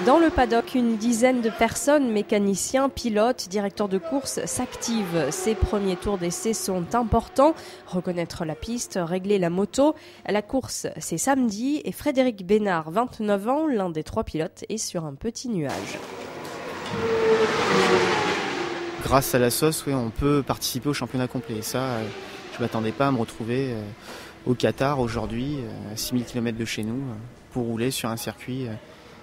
Dans le paddock, une dizaine de personnes, mécaniciens, pilotes, directeurs de course, s'activent. Ces premiers tours d'essai sont importants. Reconnaître la piste, régler la moto. La course, c'est samedi et Frédéric Bénard, 29 ans, l'un des 3 pilotes, est sur un petit nuage. Grâce à la sauce, on peut participer au championnat complet. Et ça, je ne m'attendais pas à me retrouver au Qatar aujourd'hui, à 6000 km de chez nous, pour rouler sur un circuit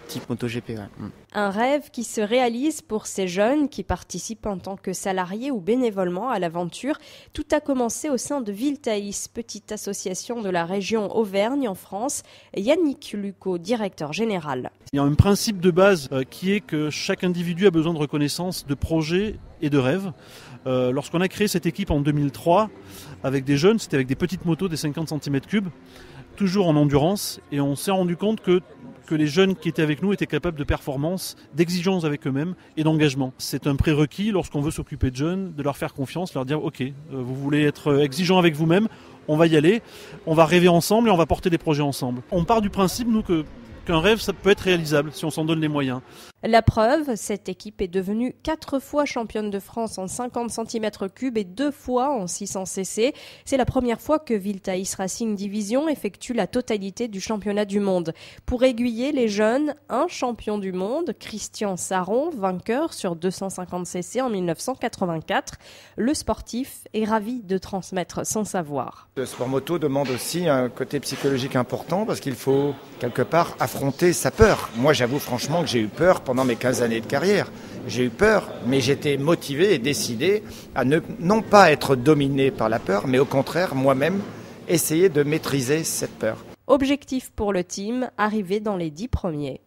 type MotoGP. Ouais. Un rêve qui se réalise pour ces jeunes qui participent en tant que salariés ou bénévolement à l'aventure. Tout a commencé au sein de Viltaïs, petite association de la région Auvergne en France. Yannick Lucot, directeur général. Il y a un principe de base qui est que chaque individu a besoin de reconnaissance, de projets et de rêves. Lorsqu'on a créé cette équipe en 2003, avec des jeunes, c'était avec des petites motos, des 50 cm3, toujours en endurance, et on s'est rendu compte que les jeunes qui étaient avec nous étaient capables de performance, d'exigence avec eux-mêmes et d'engagement. C'est un prérequis lorsqu'on veut s'occuper de jeunes, de leur faire confiance, leur dire ok, vous voulez être exigeant avec vous-même, on va y aller, on va rêver ensemble et on va porter des projets ensemble. On part du principe, nous, qu'un rêve, ça peut être réalisable si on s'en donne les moyens. La preuve, cette équipe est devenue 4 fois championne de France en 50 cm3 et 2 fois en 600 cc. C'est la première fois que Viltaïs Racing Division effectue la totalité du championnat du monde. Pour aiguiller les jeunes, un champion du monde, Christian Saron, vainqueur sur 250 cc en 1984. Le sportif est ravi de transmettre son savoir. Le sport moto demande aussi un côté psychologique important parce qu'il faut quelque part affronter sa peur. Moi, j'avoue franchement que j'ai eu peur pendant mes 15 années de carrière. J'ai eu peur, mais j'étais motivé et décidé à non pas être dominé par la peur, mais au contraire, moi-même, essayer de maîtriser cette peur. Objectif pour le team, arriver dans les 10 premiers.